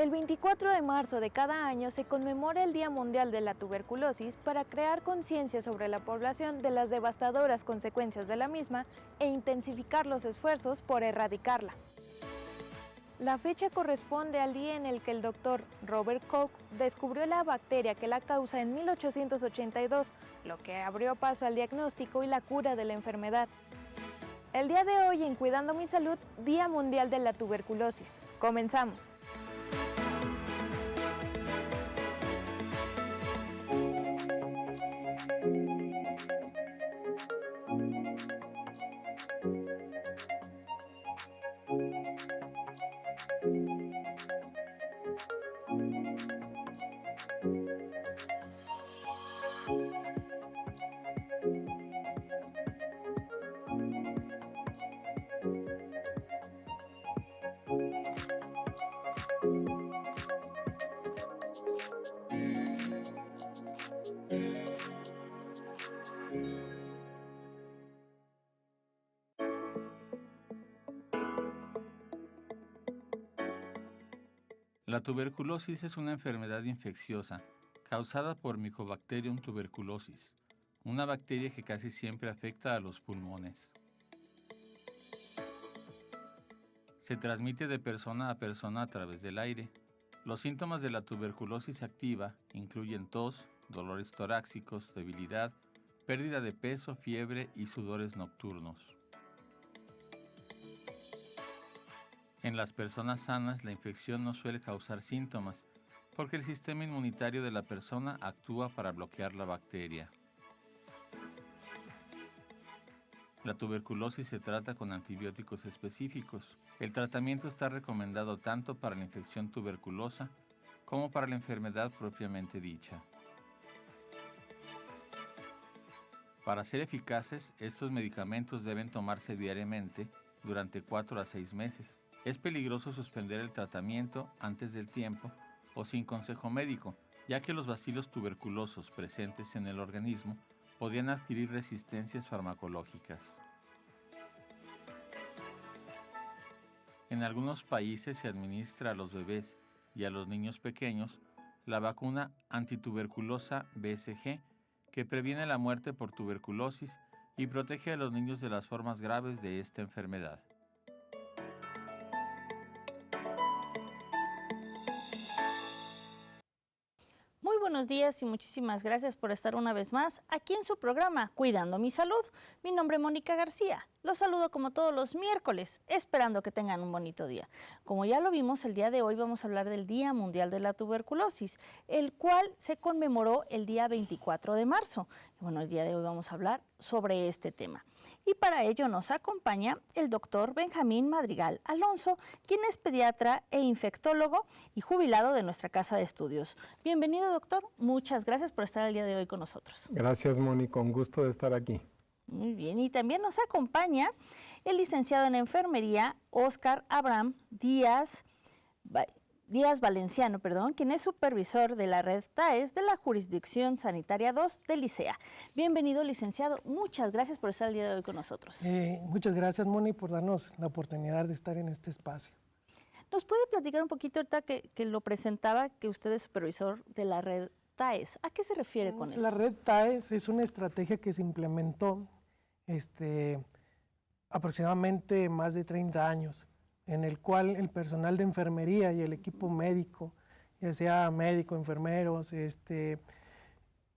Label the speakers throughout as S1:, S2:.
S1: El 24 de marzo de cada año se conmemora el Día Mundial de la Tuberculosis para crear conciencia sobre la población de las devastadoras consecuencias de la misma e intensificar los esfuerzos por erradicarla. La fecha corresponde al día en el que el doctor Robert Koch descubrió la bacteria que la causa en 1882, lo que abrió paso al diagnóstico y la cura de la enfermedad. El día de hoy en Cuidando mi Salud, Día Mundial de la Tuberculosis. Comenzamos.
S2: La tuberculosis es una enfermedad infecciosa causada por Mycobacterium tuberculosis, una bacteria que casi siempre afecta a los pulmones. Se transmite de persona a persona a través del aire. Los síntomas de la tuberculosis activa incluyen tos, dolores torácicos, debilidad, pérdida de peso, fiebre y sudores nocturnos. En las personas sanas, la infección no suele causar síntomas, porque el sistema inmunitario de la persona actúa para bloquear la bacteria. La tuberculosis se trata con antibióticos específicos. El tratamiento está recomendado tanto para la infección tuberculosa como para la enfermedad propiamente dicha. Para ser eficaces, estos medicamentos deben tomarse diariamente durante 4 a 6 meses. Es peligroso suspender el tratamiento antes del tiempo o sin consejo médico, ya que los bacilos tuberculosos presentes en el organismo podrían adquirir resistencias farmacológicas. En algunos países se administra a los bebés y a los niños pequeños la vacuna antituberculosa BCG, que previene la muerte por tuberculosis y protege a los niños de las formas graves de esta enfermedad.
S3: Muy buenos días y muchísimas gracias por estar una vez más aquí en su programa Cuidando mi Salud. Mi nombre es Mónica García. Los saludo como todos los miércoles, esperando que tengan un bonito día. Como ya lo vimos, el día de hoy vamos a hablar del Día Mundial de la Tuberculosis, el cual se conmemoró el día 24 de marzo. Bueno, el día de hoy vamos a hablar sobre este tema. Y para ello nos acompaña el doctor Benjamín Madrigal Alonso, quien es pediatra e infectólogo y jubilado de nuestra casa de estudios. Bienvenido, doctor. Muchas gracias por estar el día de hoy con nosotros.
S4: Gracias, Mónica. Un gusto de estar aquí.
S3: Muy bien, y también nos acompaña el licenciado en enfermería Óscar Abraham Díaz Valenciano, quien es supervisor de la red TAES de la Jurisdicción Sanitaria 2 del Licea. Bienvenido, licenciado. Muchas gracias por estar el día de hoy con nosotros.
S5: Muchas gracias, Moni, por darnos la oportunidad de estar en este espacio.
S3: ¿Nos puede platicar un poquito ahorita que lo presentaba, que usted es supervisor de la red TAES? ¿A qué se refiere con eso?
S5: La red TAES es una estrategia que se implementó aproximadamente más de 30 años, en el cual el personal de enfermería y el equipo médico, ya sea médico, enfermeros,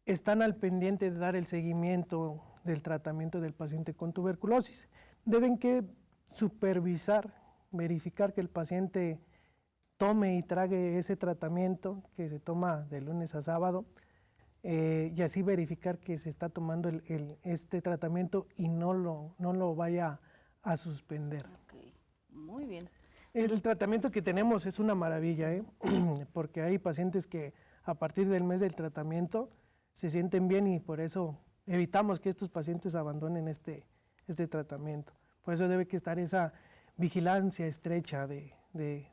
S5: están al pendiente de dar el seguimiento del tratamiento del paciente con tuberculosis. Deben que supervisar, verificar que el paciente tome y trague ese tratamiento que se toma de lunes a sábado, y así verificar que se está tomando este tratamiento y no lo vaya a suspender.
S3: Okay. Muy bien.
S5: El tratamiento que tenemos es una maravilla, porque hay pacientes que a partir del mes del tratamiento se sienten bien y por eso evitamos que estos pacientes abandonen este tratamiento. Por eso debe que estar esa vigilancia estrecha de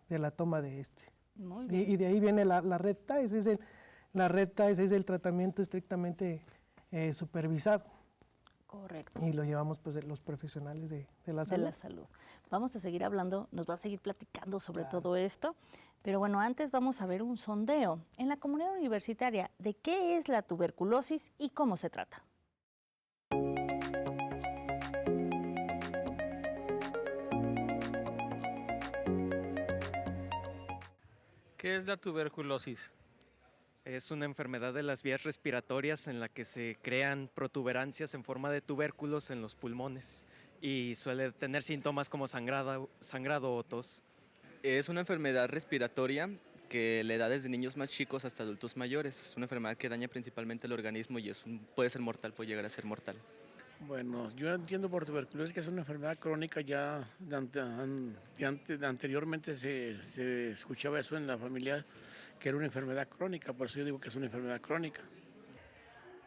S5: la toma de este.
S3: Muy bien.
S5: Y de ahí viene la red TAES. La red TAES es el tratamiento estrictamente supervisado.
S3: Correcto.
S5: y lo llevamos pues los profesionales de la
S3: De
S5: salud.
S3: la salud. Vamos a seguir hablando, nos va a seguir platicando sobre
S5: Claro.
S3: todo esto, pero bueno, antes vamos a ver un sondeo en la comunidad universitaria de qué es la tuberculosis y cómo se trata.
S2: ¿Qué es la tuberculosis?
S6: Es una enfermedad de las vías respiratorias en la que se crean protuberancias en forma de tubérculos en los pulmones y suele tener síntomas como sangrado o tos.
S7: Es una enfermedad respiratoria que le da desde niños más chicos hasta adultos mayores. Es una enfermedad que daña principalmente el organismo y puede ser mortal, puede llegar a ser mortal.
S8: Bueno, yo entiendo por tuberculosis que es una enfermedad crónica ya anteriormente se escuchaba eso en la familia, que era una enfermedad crónica, por eso yo digo que es una enfermedad crónica.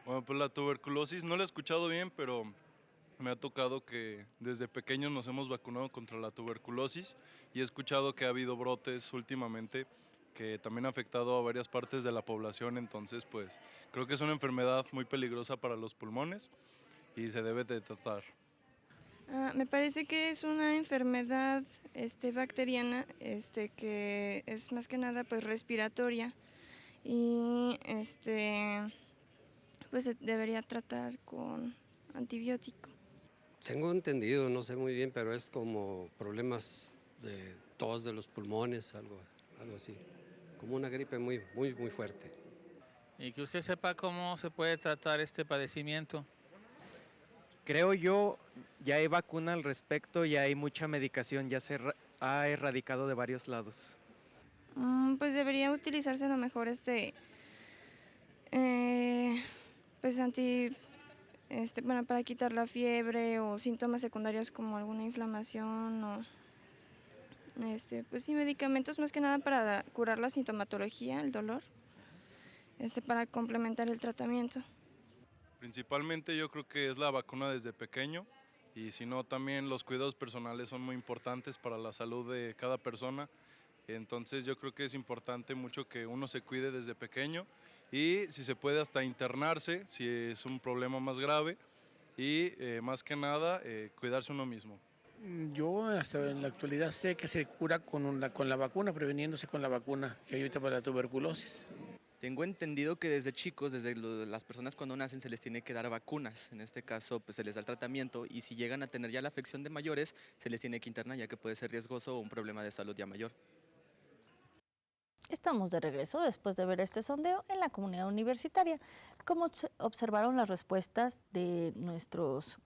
S9: Bueno, pues la tuberculosis no la he escuchado bien, pero me ha tocado que desde pequeños nos hemos vacunado contra la tuberculosis y he escuchado que ha habido brotes últimamente que también ha afectado a varias partes de la población, entonces pues creo que es una enfermedad muy peligrosa para los pulmones y se debe de tratar.
S10: Me parece que es una enfermedad bacteriana que es más que nada pues respiratoria y pues se debería tratar con antibiótico.
S11: Tengo entendido, no sé muy bien, pero es como problemas de tos de los pulmones, algo así, como una gripe muy fuerte.
S2: Y que usted sepa cómo se puede tratar este padecimiento.
S6: Creo yo, ya hay vacuna al respecto, ya hay mucha medicación, ya se ha erradicado de varios lados.
S10: Pues debería utilizarse a lo mejor pues para quitar la fiebre o síntomas secundarios como alguna inflamación o pues sí, medicamentos más que nada para curar la sintomatología, el dolor, para complementar el tratamiento.
S9: Principalmente yo creo que es la vacuna desde pequeño y si no también los cuidados personales son muy importantes para la salud de cada persona. Entonces yo creo que es importante mucho que uno se cuide desde pequeño y si se puede hasta internarse si es un problema más grave y más que nada cuidarse uno mismo.
S8: Yo hasta en la actualidad sé que se cura con la vacuna, preveniéndose con la vacuna que hay ahorita para la tuberculosis.
S7: Tengo entendido que desde chicos, las personas cuando nacen se les tiene que dar vacunas. En este caso pues se les da el tratamiento y si llegan a tener ya la afección de mayores se les tiene que internar ya que puede ser riesgoso o un problema de salud ya mayor.
S3: Estamos de regreso después de ver este sondeo en la comunidad universitaria. ¿Cómo observaron las respuestas de nuestros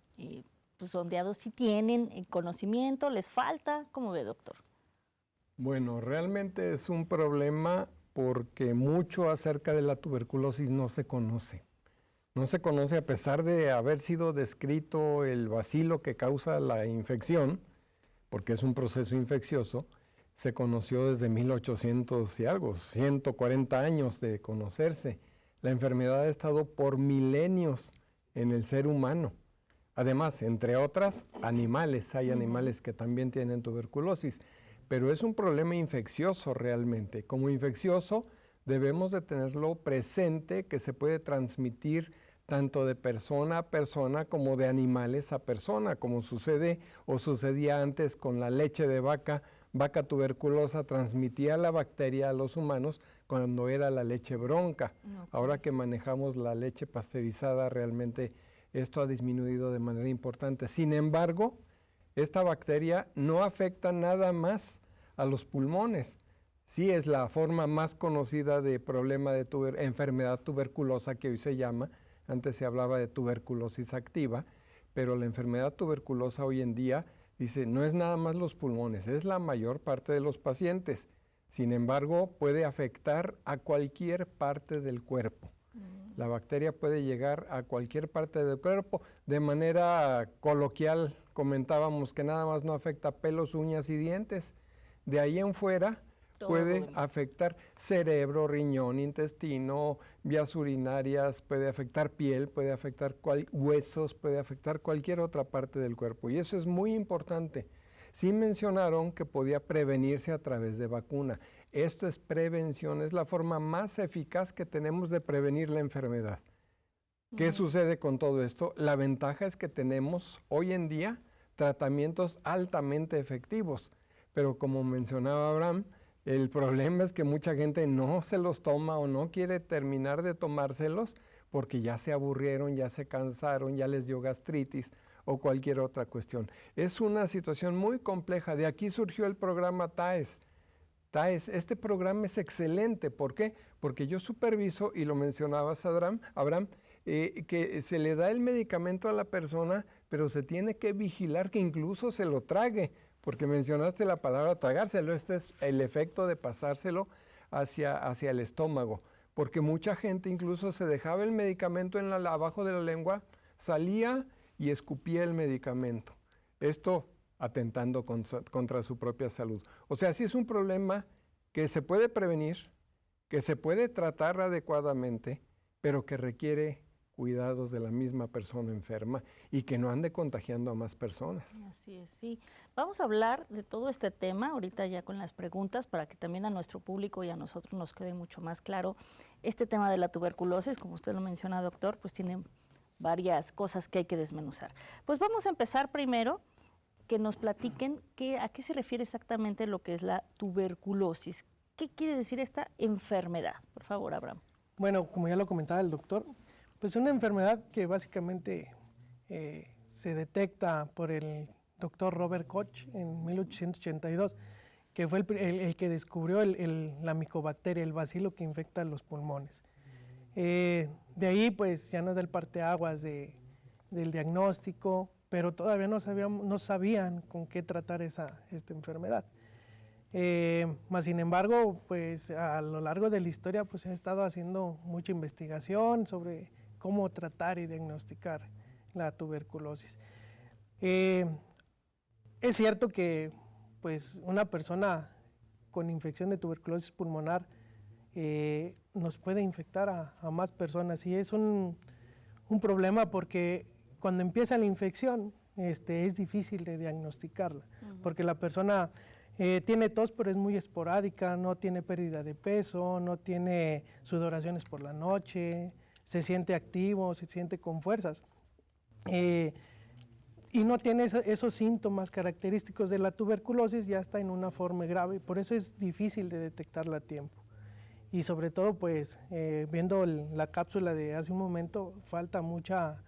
S3: sondeados? ¿Si tienen conocimiento? ¿Les falta? ¿Cómo ve, doctor?
S4: Bueno, realmente es un problema porque mucho acerca de la tuberculosis no se conoce. No se conoce a pesar de haber sido descrito el bacilo que causa la infección, porque es un proceso infeccioso. Se conoció desde 1800 y algo, 140 años de conocerse. La enfermedad ha estado por milenios en el ser humano. Además, entre otras, animales. Hay animales que también tienen tuberculosis, pero es un problema infeccioso realmente. Como infeccioso debemos de tenerlo presente que se puede transmitir tanto de persona a persona como de animales a persona, como sucede o sucedía antes con la leche de vaca. Vaca tuberculosa transmitía la bacteria a los humanos cuando era la leche bronca. Okay. Ahora que manejamos la leche pasteurizada, realmente esto ha disminuido de manera importante. Sin embargo, esta bacteria no afecta nada más a los pulmones. Sí es la forma más conocida de problema de enfermedad tuberculosa que hoy se llama. Antes se hablaba de tuberculosis activa, pero la enfermedad tuberculosa hoy en día dice, no es nada más los pulmones, es la mayor parte de los pacientes. Sin embargo, puede afectar a cualquier parte del cuerpo. La bacteria puede llegar a cualquier parte del cuerpo. De manera coloquial comentábamos que nada más no afecta pelos, uñas y dientes. De ahí en fuera puede afectar cerebro, riñón, intestino, vías urinarias, puede afectar piel, puede afectar huesos, puede afectar cualquier otra parte del cuerpo. Y eso es muy importante. Sí mencionaron que podía prevenirse a través de vacuna. Esto es prevención, es la forma más eficaz que tenemos de prevenir la enfermedad. ¿Qué sucede con todo esto? La ventaja es que tenemos hoy en día tratamientos altamente efectivos, pero como mencionaba Abraham, el problema es que mucha gente no se los toma o no quiere terminar de tomárselos porque ya se aburrieron, ya se cansaron, ya les dio gastritis o cualquier otra cuestión. Es una situación muy compleja. De aquí surgió el programa TAES. TAES, este programa es excelente. ¿Por qué? Porque yo superviso, y lo mencionabas, Abraham, que se le da el medicamento a la persona, pero se tiene que vigilar que incluso se lo trague, porque mencionaste la palabra tragárselo. Este es el efecto de pasárselo hacia el estómago, porque mucha gente incluso se dejaba el medicamento abajo de la lengua, salía y escupía el medicamento. Esto atentando contra su propia salud. O sea, sí es un problema que se puede prevenir, que se puede tratar adecuadamente, pero que requiere cuidados de la misma persona enferma y que no ande contagiando a más personas.
S3: Así es, sí. Vamos a hablar de todo este tema ahorita ya con las preguntas para que también a nuestro público y a nosotros nos quede mucho más claro. Este tema de la tuberculosis, como usted lo menciona, doctor, pues tiene varias cosas que hay que desmenuzar. Pues vamos a empezar primero que nos platiquen a qué se refiere exactamente lo que es la tuberculosis. ¿Qué quiere decir esta enfermedad? Por favor, Abraham.
S5: Bueno, como ya lo comentaba el doctor, pues una enfermedad que básicamente se detecta por el doctor Robert Koch en 1882, que fue el que descubrió la micobacteria, el bacilo que infecta los pulmones. De ahí pues ya nos da el parteaguas del diagnóstico, pero todavía no sabían con qué tratar esta enfermedad. Más sin embargo, pues a lo largo de la historia pues se ha estado haciendo mucha investigación sobre cómo tratar y diagnosticar la tuberculosis. Es cierto que pues una persona con infección de tuberculosis pulmonar nos puede infectar a más personas, y es un problema porque cuando empieza la infección es difícil de diagnosticarla, porque la persona tiene tos pero es muy esporádica, no tiene pérdida de peso, no tiene sudoraciones por la noche, se siente activo, se siente con fuerzas, y no tiene esos síntomas característicos de la tuberculosis, ya está en una forma grave, por eso es difícil de detectarla a tiempo. Y sobre todo, pues, viendo la cápsula de hace un momento, falta mucha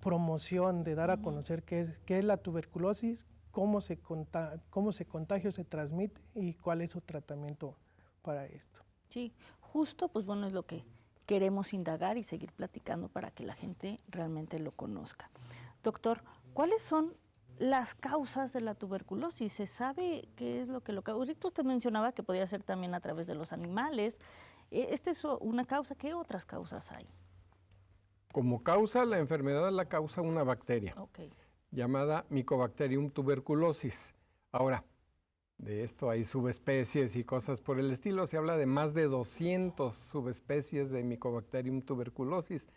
S5: promoción de dar a conocer qué es la tuberculosis, cómo se contagia o se transmite y cuál es su tratamiento para esto.
S3: Sí, justo, pues bueno, es lo que queremos indagar y seguir platicando para que la gente realmente lo conozca. Doctor, ¿cuáles son las causas de la tuberculosis? ¿Se sabe qué es lo que lo causa? Ahorita usted mencionaba que podía ser también a través de los animales. ¿Esta es una causa? ¿Qué otras causas hay?
S4: Como causa, la enfermedad la causa una bacteria llamada Mycobacterium tuberculosis. Ahora, de esto hay subespecies y cosas por el estilo. Se habla de más de 200 subespecies de Mycobacterium tuberculosis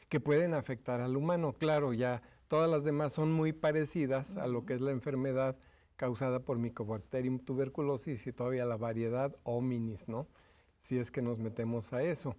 S4: que pueden afectar al humano. Claro, ya todas las demás son muy parecidas a lo que es la enfermedad causada por Mycobacterium tuberculosis y todavía la variedad hominis, ¿no? Si es que nos metemos a eso.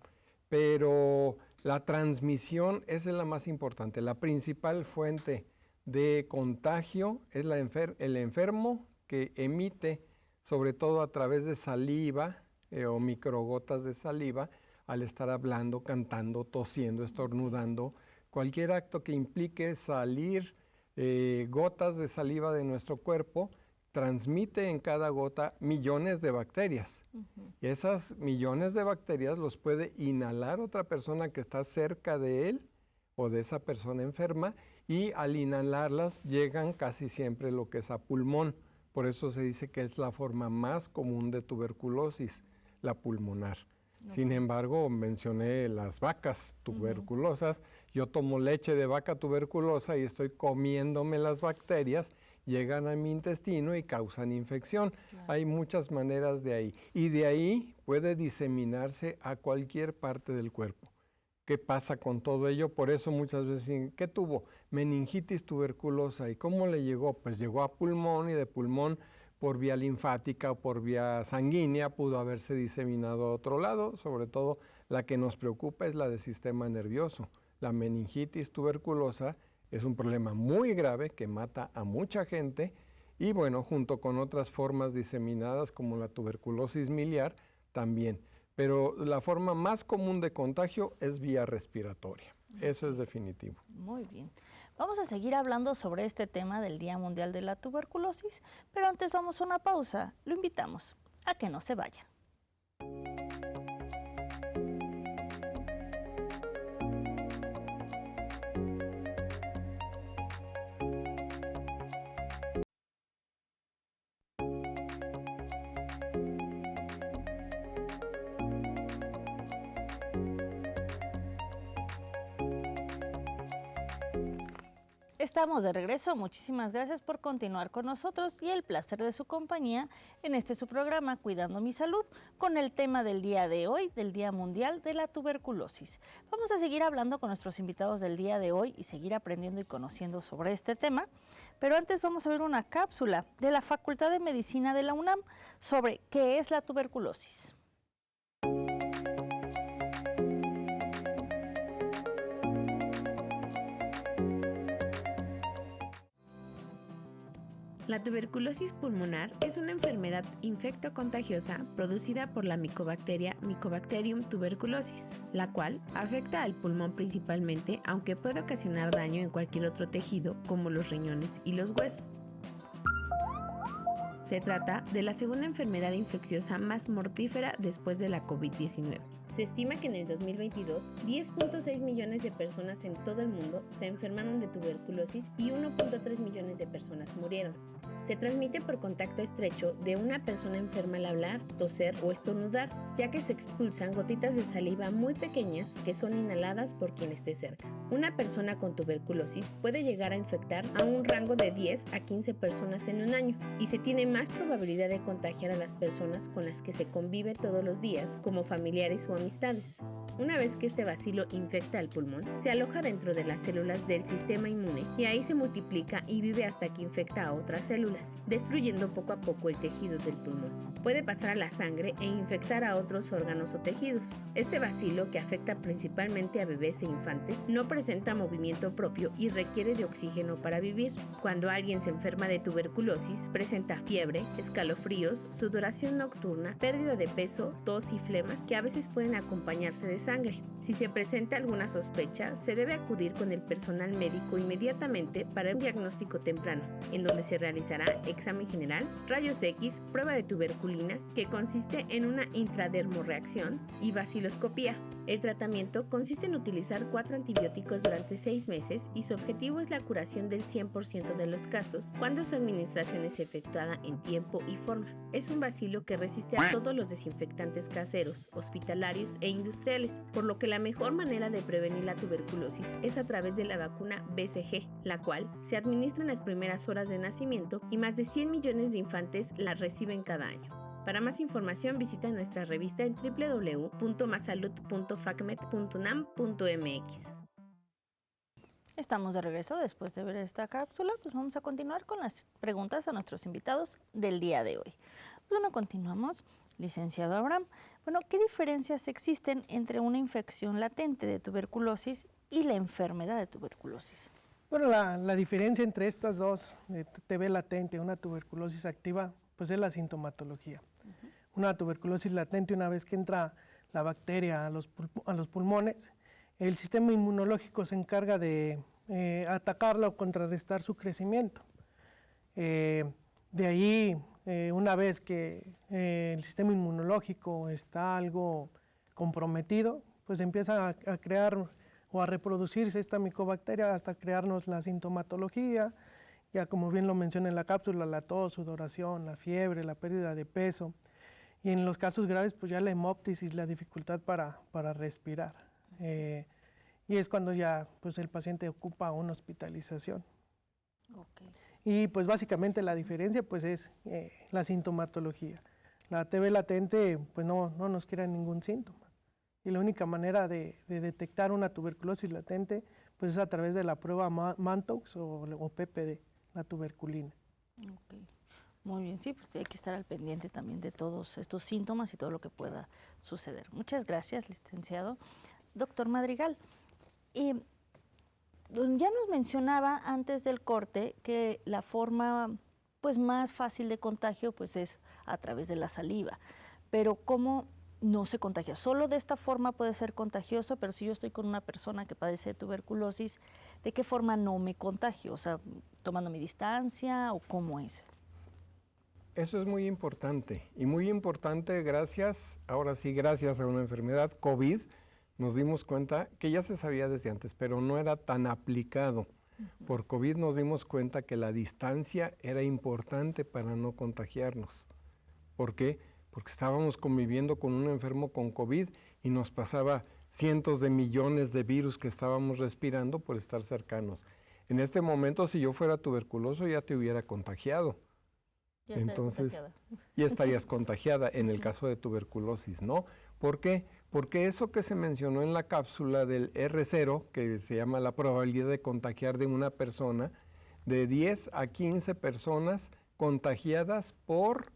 S4: Pero la transmisión esa es la más importante. La principal fuente de contagio es el enfermo que emite, sobre todo a través de saliva o microgotas de saliva, al estar hablando, cantando, tosiendo, estornudando. Cualquier acto que implique salir gotas de saliva de nuestro cuerpo transmite en cada gota millones de bacterias. Y esas millones de bacterias los puede inhalar otra persona que está cerca de él o de esa persona enferma, y al inhalarlas llegan casi siempre lo que es a pulmón. Por eso se dice que es la forma más común de tuberculosis, la pulmonar. Sin embargo, mencioné las vacas tuberculosas. Yo tomo leche de vaca tuberculosa y estoy comiéndome las bacterias, llegan a mi intestino y causan infección. Hay muchas maneras de ahí. Y de ahí puede diseminarse a cualquier parte del cuerpo. ¿Qué pasa con todo ello? Por eso muchas veces dicen, ¿qué tuvo? Meningitis tuberculosa. ¿Y cómo le llegó? Pues llegó a pulmón, y de pulmón por vía linfática o por vía sanguínea pudo haberse diseminado a otro lado. Sobre todo la que nos preocupa es la del sistema nervioso, la meningitis tuberculosa es un problema muy grave que mata a mucha gente y bueno, junto con otras formas diseminadas como la tuberculosis miliar también. Pero la forma más común de contagio es vía respiratoria. Eso es definitivo.
S3: Muy bien. Vamos a seguir hablando sobre este tema del Día Mundial de la Tuberculosis, pero antes vamos a una pausa. Lo invitamos a que no se vaya. Estamos de regreso, muchísimas gracias por continuar con nosotros y el placer de su compañía en su programa Cuidando mi Salud, con el tema del día de hoy, del Día Mundial de la Tuberculosis. Vamos a seguir hablando con nuestros invitados del día de hoy y seguir aprendiendo y conociendo sobre este tema, pero antes vamos a ver una cápsula de la Facultad de Medicina de la UNAM sobre qué es la tuberculosis.
S12: La tuberculosis pulmonar es una enfermedad infectocontagiosa producida por la micobacteria Mycobacterium tuberculosis, la cual afecta al pulmón principalmente, aunque puede ocasionar daño en cualquier otro tejido como los riñones y los huesos. Se trata de la segunda enfermedad infecciosa más mortífera después de la COVID-19. Se estima que en el 2022, 10.6 millones de personas en todo el mundo se enfermaron de tuberculosis y 1.3 millones de personas murieron. Se transmite por contacto estrecho de una persona enferma al hablar, toser o estornudar, ya que se expulsan gotitas de saliva muy pequeñas que son inhaladas por quien esté cerca. Una persona con tuberculosis puede llegar a infectar a un rango de 10 a 15 personas en un año y se tiene más probabilidad de contagiar a las personas con las que se convive todos los días, como familiares o amistades. Una vez que este bacilo infecta al pulmón, se aloja dentro de las células del sistema inmune y ahí se multiplica y vive hasta que infecta a otras células, destruyendo poco a poco el tejido del pulmón. Puede pasar a la sangre e infectar a otros órganos o tejidos. Este bacilo, que afecta principalmente a bebés e infantes, no presenta movimiento propio y requiere de oxígeno para vivir. Cuando alguien se enferma de tuberculosis, presenta fiebre, escalofríos, sudoración nocturna, pérdida de peso, tos y flemas que a veces pueden acompañarse de sangre. Si se presenta alguna sospecha, se debe acudir con el personal médico inmediatamente para un diagnóstico temprano, en donde se realizará examen general, rayos X, prueba de tuberculina, que consiste en una intradermorreacción, y vaciloscopía. El tratamiento consiste en utilizar 4 antibióticos durante 6 meses y su objetivo es la curación del 100% de los casos cuando su administración es efectuada en tiempo y forma. Es un bacilo que resiste a todos los desinfectantes caseros, hospitalarios e industriales, por lo que la mejor manera de prevenir la tuberculosis es a través de la vacuna BCG, la cual se administra en las primeras horas de nacimiento y más de 100 millones de infantes la reciben cada año. Para más información visita nuestra revista en www.masalud.facmed.unam.mx.
S3: Estamos de regreso después de ver esta cápsula, pues vamos a continuar con las preguntas a nuestros invitados del día de hoy. Bueno, continuamos. Licenciado Abraham, bueno, ¿qué diferencias existen entre una infección latente de tuberculosis y la enfermedad de tuberculosis?
S5: Bueno, la diferencia entre estas dos, TB latente y una tuberculosis activa, pues es la sintomatología. Una tuberculosis latente, una vez que entra la bacteria a los pulmones, el sistema inmunológico se encarga de atacarla o contrarrestar su crecimiento. De ahí, una vez que el sistema inmunológico está algo comprometido, pues empieza a crear o a reproducirse esta micobacteria hasta crearnos la sintomatología, ya como bien lo menciona en la cápsula, la tos, sudoración, la fiebre, la pérdida de peso, y en los casos graves pues ya la hemóptisis, la dificultad para respirar, y es cuando ya pues el paciente ocupa una hospitalización.
S3: Okay.
S5: Y pues básicamente la diferencia pues es la sintomatología. La TB latente pues no nos crea ningún síntoma, y la única manera de detectar una tuberculosis latente pues es a través de la prueba Mantoux o PPD, la tuberculina.
S3: Okay. Muy bien, sí, pues hay que estar al pendiente también de todos estos síntomas y todo lo que pueda suceder. Muchas gracias, licenciado. Doctor Madrigal, Ya nos mencionaba antes del corte que la forma pues más fácil de contagio pues es a través de la saliva, pero ¿cómo no se contagia? Solo de esta forma puede ser contagioso, pero si yo estoy con una persona que padece de tuberculosis, ¿de qué forma no me contagio? O sea, ¿tomando mi distancia o cómo es?
S4: Eso es muy importante y muy importante gracias, ahora sí, gracias a una enfermedad COVID, nos dimos cuenta que ya se sabía desde antes, pero no era tan aplicado. Por COVID nos dimos cuenta que la distancia era importante para no contagiarnos. ¿Por qué? Porque estábamos conviviendo con un enfermo con COVID y nos pasaba cientos de millones de virus que estábamos respirando por estar cercanos. En este momento, si yo fuera tuberculoso, ya te hubiera contagiado. Entonces, ya estarías contagiada en el caso de tuberculosis, ¿no? ¿Por qué? Porque eso que se mencionó en la cápsula del R0, que se llama la probabilidad de contagiar de una persona, de 10 a 15 personas contagiadas por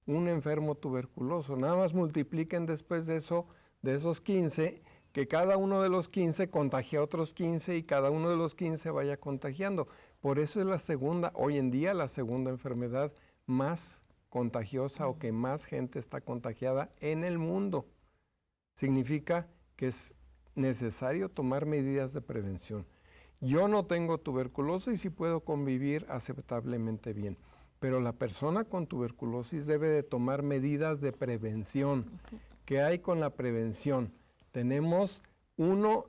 S4: un enfermo tuberculoso. Nada más multipliquen después de eso, de esos 15, que cada uno de los 15 contagie a otros 15 y cada uno de los 15 vaya contagiando. Por eso es la segunda, hoy en día, la segunda enfermedad más contagiosa o que más gente está contagiada en el mundo. Significa que es necesario tomar medidas de prevención. Yo no tengo tuberculosis y sí puedo convivir aceptablemente bien, pero la persona con tuberculosis debe de tomar medidas de prevención. ¿Qué hay con la prevención? Tenemos,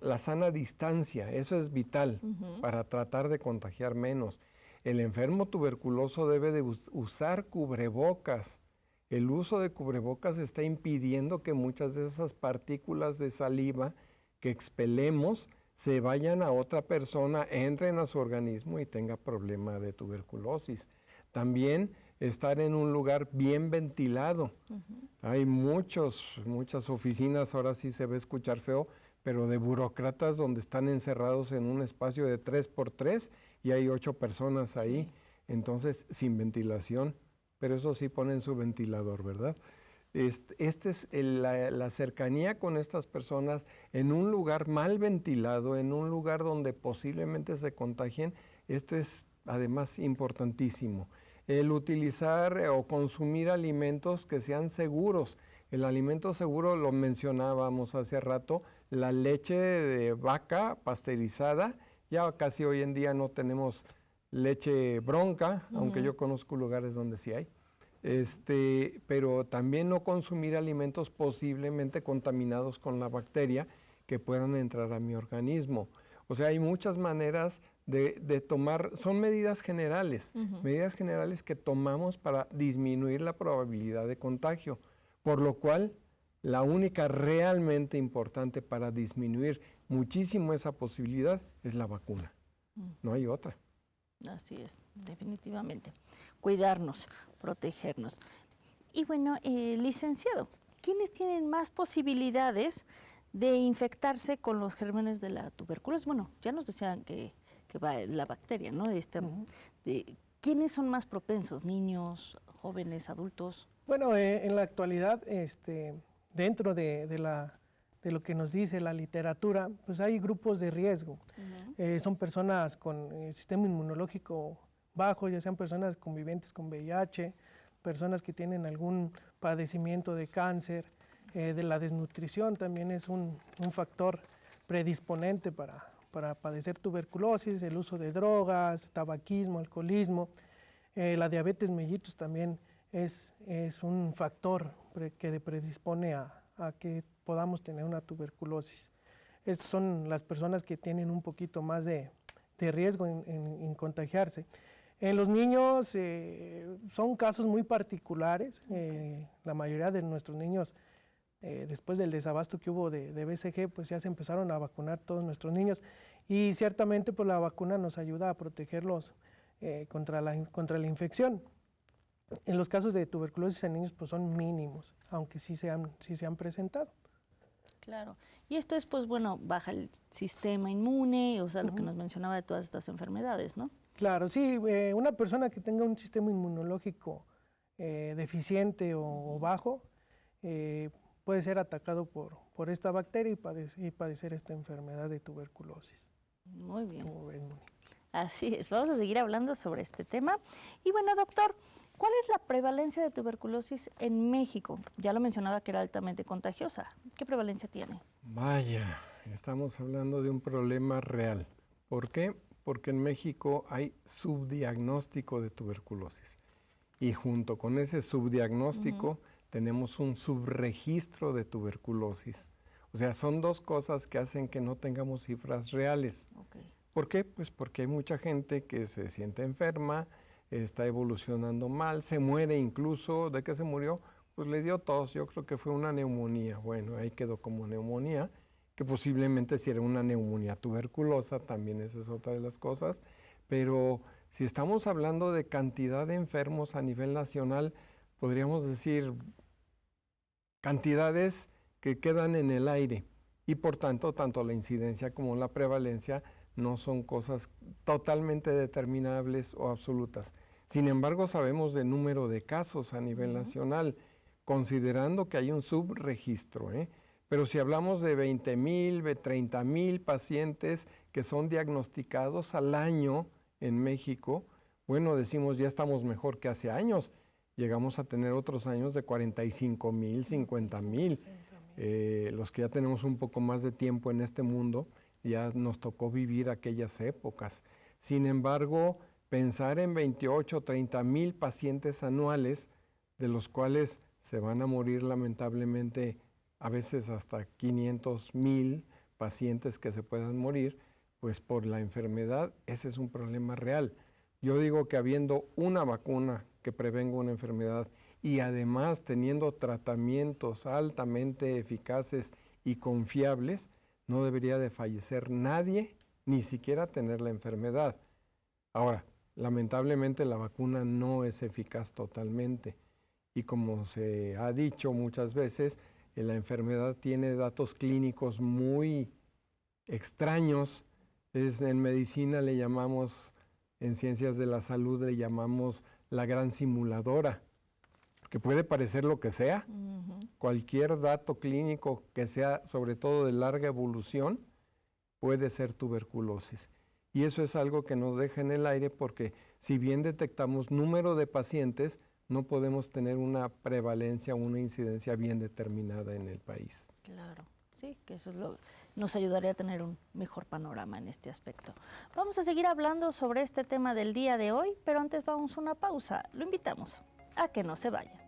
S4: la sana distancia, eso es vital para tratar de contagiar menos. El enfermo tuberculoso debe de usar cubrebocas. El uso de cubrebocas está impidiendo que muchas de esas partículas de saliva que expelemos se vayan a otra persona, entren a su organismo y tenga problema de tuberculosis. También estar en un lugar bien ventilado. Hay muchas oficinas, ahora sí se va a escuchar feo, pero de burócratas donde están encerrados en un espacio de 3x3 y hay 8 personas ahí, entonces sin ventilación, pero eso sí ponen su ventilador, ¿verdad? Esta es la cercanía con estas personas en un lugar mal ventilado, en un lugar donde posiblemente se contagien. Esto es además importantísimo. El utilizar o consumir alimentos que sean seguros. El alimento seguro lo mencionábamos hace rato, la leche de vaca pasteurizada. Ya casi hoy en día no tenemos leche bronca, aunque yo conozco lugares donde sí hay. Pero también no consumir alimentos posiblemente contaminados con la bacteria que puedan entrar a mi organismo. O sea, hay muchas maneras de tomar, son medidas generales que tomamos para disminuir la probabilidad de contagio, por lo cual la única realmente importante para disminuir muchísimo esa posibilidad es la vacuna. No hay otra.
S3: Así es, definitivamente. Cuidarnos, protegernos. Y bueno, licenciado, ¿quiénes tienen más posibilidades de infectarse con los gérmenes de la tuberculosis? Bueno, ya nos decían que va la bacteria, ¿no? ¿Quiénes son más propensos? ¿Niños, jóvenes, adultos?
S5: Bueno, en la actualidad, dentro de lo que nos dice la literatura, pues hay grupos de riesgo. Son personas con sistema inmunológico bajo, ya sean personas conviventes con VIH, personas que tienen algún padecimiento de cáncer, de la desnutrición también es un factor predisponente para padecer tuberculosis, el uso de drogas, tabaquismo, alcoholismo, la diabetes mellitus también es un factor que predispone a que podamos tener una tuberculosis. Estas son las personas que tienen un poquito más de riesgo en contagiarse. En los niños son casos muy particulares. La mayoría de nuestros niños, después del desabasto que hubo de BCG, pues ya se empezaron a vacunar todos nuestros niños y ciertamente pues la vacuna nos ayuda a protegerlos contra la infección. En los casos de tuberculosis en niños pues son mínimos, aunque sí se han presentado.
S3: Claro. Y esto es, pues bueno, baja el sistema inmune, o sea, lo que nos mencionaba de todas estas enfermedades, ¿no?
S5: Claro, sí. Una persona que tenga un sistema inmunológico deficiente o bajo puede ser atacado por esta bacteria y padecer esta enfermedad de tuberculosis.
S3: Muy bien.
S5: Como ves, Moni.
S3: Así es, vamos a seguir hablando sobre este tema. Y bueno, doctor, ¿cuál es la prevalencia de tuberculosis en México? Ya lo mencionaba que era altamente contagiosa. ¿Qué prevalencia tiene?
S4: Vaya, estamos hablando de un problema real. ¿Por qué? Porque en México hay subdiagnóstico de tuberculosis. Y junto con ese subdiagnóstico tenemos un subregistro de tuberculosis. O sea, son dos cosas que hacen que no tengamos cifras reales.
S3: Okay.
S4: ¿Por qué? Pues porque hay mucha gente que se siente enferma, está evolucionando mal, se muere incluso. ¿De qué se murió? Pues le dio tos, yo creo que fue una neumonía. Bueno, ahí quedó como neumonía, que posiblemente si era una neumonía tuberculosa, también esa es otra de las cosas. Pero si estamos hablando de cantidad de enfermos a nivel nacional, podríamos decir cantidades que quedan en el aire y por tanto, tanto la incidencia como la prevalencia no son cosas totalmente determinables o absolutas. Sin embargo, sabemos del número de casos a nivel nacional, considerando que hay un subregistro, Pero si hablamos de 20,000, 30,000 pacientes que son diagnosticados al año en México, bueno, decimos ya estamos mejor que hace años. Llegamos a tener otros años de 45,000, 50,000. Los que ya tenemos un poco más de tiempo en este mundo, ya nos tocó vivir aquellas épocas. Sin embargo, pensar en 28, 30,000 pacientes anuales, de los cuales se van a morir lamentablemente a veces hasta 500,000 pacientes que se puedan morir, pues por la enfermedad, ese es un problema real. Yo digo que habiendo una vacuna que prevenga una enfermedad y además teniendo tratamientos altamente eficaces y confiables, no debería de fallecer nadie, ni siquiera tener la enfermedad. Ahora, lamentablemente la vacuna no es eficaz totalmente y como se ha dicho muchas veces, la enfermedad tiene datos clínicos muy extraños. En medicina le llamamos, en ciencias de la salud le llamamos la gran simuladora, que puede parecer lo que sea. Cualquier dato clínico que sea, sobre todo de larga evolución, puede ser tuberculosis. Y eso es algo que nos deja en el aire porque si bien detectamos número de pacientes, no podemos tener una prevalencia o una incidencia bien determinada en el país.
S3: Claro, sí, que eso es nos ayudaría a tener un mejor panorama en este aspecto. Vamos a seguir hablando sobre este tema del día de hoy, pero antes vamos a una pausa. Lo invitamos a que no se vaya.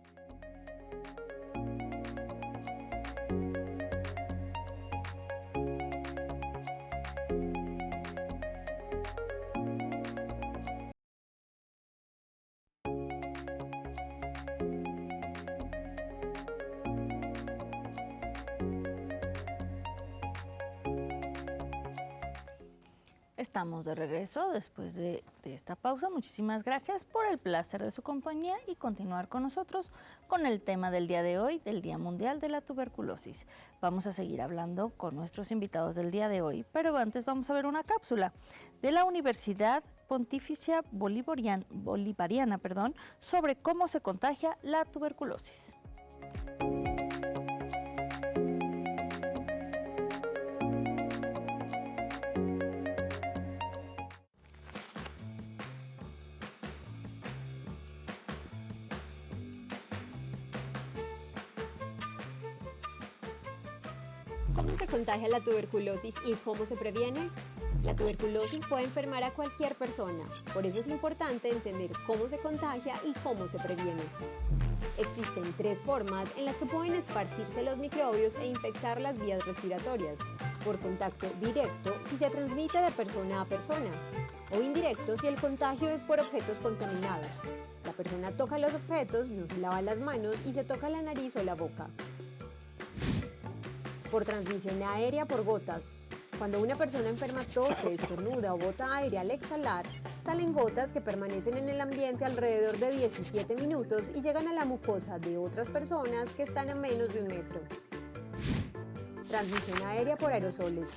S3: Estamos de regreso después de esta pausa. Muchísimas gracias por el placer de su compañía y continuar con nosotros con el tema del día de hoy, del Día Mundial de la Tuberculosis. Vamos a seguir hablando con nuestros invitados del día de hoy, pero antes vamos a ver una cápsula de la Universidad Pontificia Bolivariana, sobre cómo se contagia la tuberculosis.
S13: ¿Cómo se contagia la tuberculosis y cómo se previene? La tuberculosis puede enfermar a cualquier persona, por eso es importante entender cómo se contagia y cómo se previene. Existen 3 formas en las que pueden esparcirse los microbios e infectar las vías respiratorias. Por contacto directo, si se transmite de persona a persona, o indirecto si el contagio es por objetos contaminados. La persona toca los objetos, no se lava las manos y se toca la nariz o la boca. Por transmisión aérea por gotas. Cuando una persona enferma tose, estornuda o bota aire al exhalar, salen gotas que permanecen en el ambiente alrededor de 17 minutos y llegan a la mucosa de otras personas que están a menos de 1 metro. Transmisión aérea por aerosoles.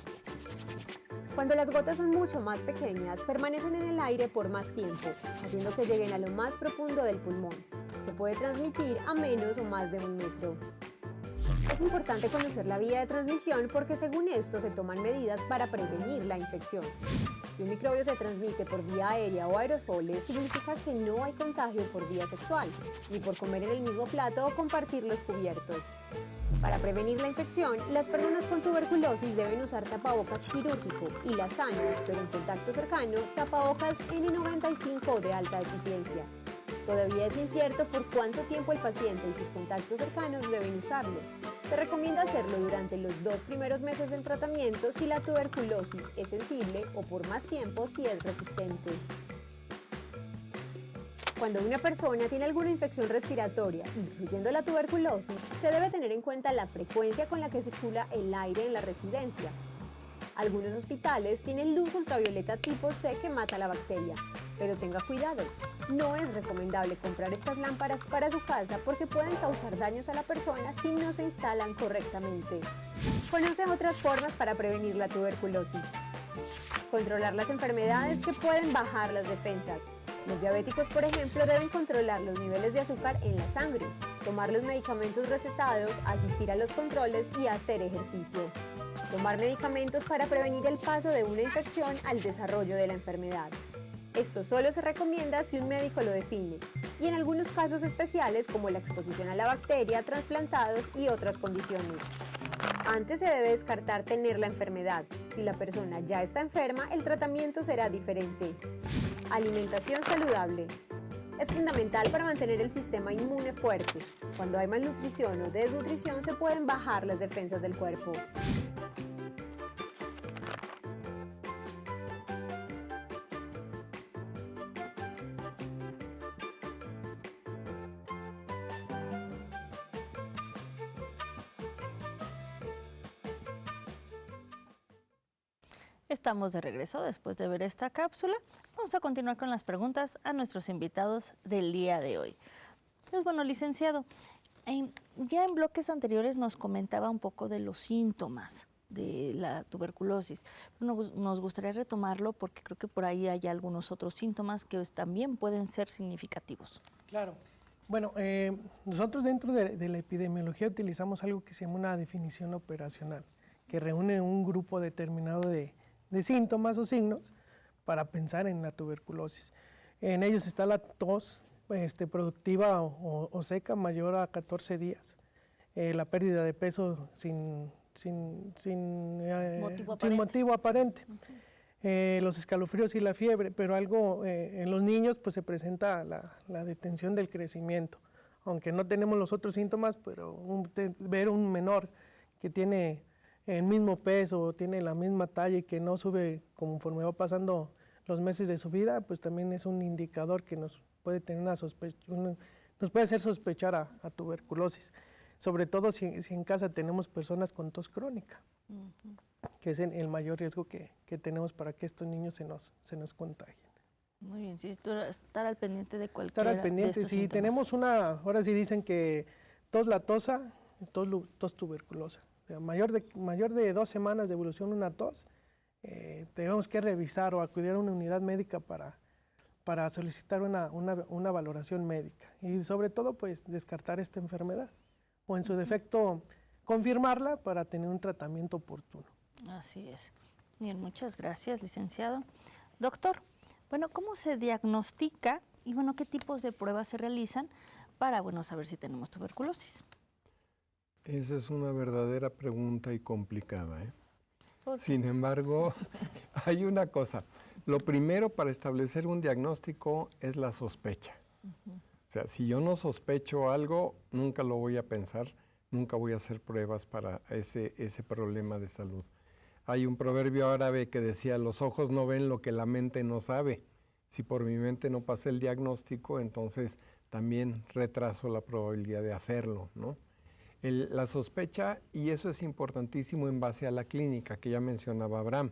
S13: Cuando las gotas son mucho más pequeñas, permanecen en el aire por más tiempo, haciendo que lleguen a lo más profundo del pulmón. Se puede transmitir a menos o más de 1 metro. Es importante conocer la vía de transmisión porque según esto se toman medidas para prevenir la infección. Si un microbio se transmite por vía aérea o aerosoles, significa que no hay contagio por vía sexual, ni por comer en el mismo plato o compartir los cubiertos. Para prevenir la infección, las personas con tuberculosis deben usar tapabocas quirúrgico y las sanas, pero en contacto cercano, tapabocas N95 de alta eficiencia. Todavía es incierto por cuánto tiempo el paciente y sus contactos cercanos deben usarlo. Se recomienda hacerlo durante los 2 primeros meses del tratamiento si la tuberculosis es sensible o por más tiempo si es resistente. Cuando una persona tiene alguna infección respiratoria, incluyendo la tuberculosis, se debe tener en cuenta la frecuencia con la que circula el aire en la residencia. Algunos hospitales tienen luz ultravioleta tipo C que mata la bacteria, pero tenga cuidado. No es recomendable comprar estas lámparas para su casa porque pueden causar daños a la persona si no se instalan correctamente. Conoce otras formas para prevenir la tuberculosis. Controlar las enfermedades que pueden bajar las defensas. Los diabéticos, por ejemplo, deben controlar los niveles de azúcar en la sangre, tomar los medicamentos recetados, asistir a los controles y hacer ejercicio. Tomar medicamentos para prevenir el paso de una infección al desarrollo de la enfermedad. Esto solo se recomienda si un médico lo define, y en algunos casos especiales como la exposición a la bacteria, trasplantados y otras condiciones. Antes se debe descartar tener la enfermedad. Si la persona ya está enferma, el tratamiento será diferente. Alimentación saludable. Es fundamental para mantener el sistema inmune fuerte. Cuando hay malnutrición o desnutrición, se pueden bajar las defensas del cuerpo.
S3: Estamos de regreso después de ver esta cápsula. Vamos a continuar con las preguntas a nuestros invitados del día de hoy. Pues bueno, licenciado, ya en bloques anteriores nos comentaba un poco de los síntomas de la tuberculosis. Nos gustaría retomarlo porque creo que por ahí hay algunos otros síntomas que también pueden ser significativos.
S5: Claro. Bueno, nosotros dentro de la epidemiología utilizamos algo que se llama una definición operacional, que reúne un grupo determinado de síntomas o signos para pensar en la tuberculosis. En ellos está la tos productiva o seca mayor a 14 días, la pérdida de peso sin motivo aparente, los escalofríos y la fiebre, pero algo en los niños pues se presenta la detención del crecimiento, aunque no tenemos los otros síntomas, pero ver un menor que tiene el mismo peso, tiene la misma talla y que no sube conforme va pasando los meses de su vida, pues también es un indicador que nos puede tener nos puede hacer sospechar a tuberculosis, sobre todo si en casa tenemos personas con tos crónica, que es el mayor riesgo que tenemos para que estos niños se nos contagien.
S3: Muy bien, sí, estar al pendiente de cualquier.
S5: Estar al pendiente, si síntomas. Tenemos ahora sí dicen que tos latosa, tos tuberculosa. O sea, mayor de 2 semanas de evolución una tos, tenemos que revisar o acudir a una unidad médica para solicitar una valoración médica y sobre todo pues descartar esta enfermedad o en su defecto confirmarla para tener un tratamiento oportuno.
S3: Así es. Bien, muchas gracias, licenciado. Doctor, bueno, ¿cómo se diagnostica y bueno, qué tipos de pruebas se realizan para saber si tenemos tuberculosis?
S4: Esa es una verdadera pregunta y complicada, ¿eh? Sin embargo, hay una cosa. Lo primero para establecer un diagnóstico es la sospecha. O sea, si yo no sospecho algo, nunca lo voy a pensar, nunca voy a hacer pruebas para ese problema de salud. Hay un proverbio árabe que decía, los ojos no ven lo que la mente no sabe. Si por mi mente no pasa el diagnóstico, entonces también retraso la probabilidad de hacerlo, ¿no? La sospecha, y eso es importantísimo en base a la clínica que ya mencionaba Abraham,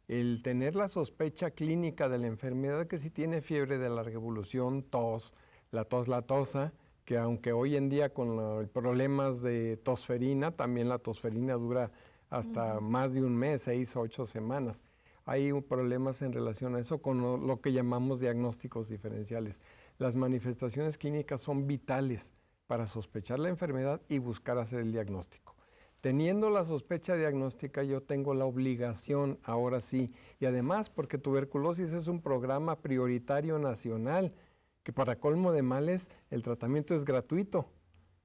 S4: el tener la sospecha clínica de la enfermedad, que si tiene fiebre de larga evolución, tos, la tos latosa, que aunque hoy en día con los problemas de tosferina, también la tosferina dura hasta más de un mes, 6 o 8 semanas. Hay problemas en relación a eso con lo que llamamos diagnósticos diferenciales. Las manifestaciones clínicas son vitales para sospechar la enfermedad y buscar hacer el diagnóstico. Teniendo la sospecha diagnóstica, yo tengo la obligación, ahora sí, y además porque tuberculosis es un programa prioritario nacional, que para colmo de males el tratamiento es gratuito.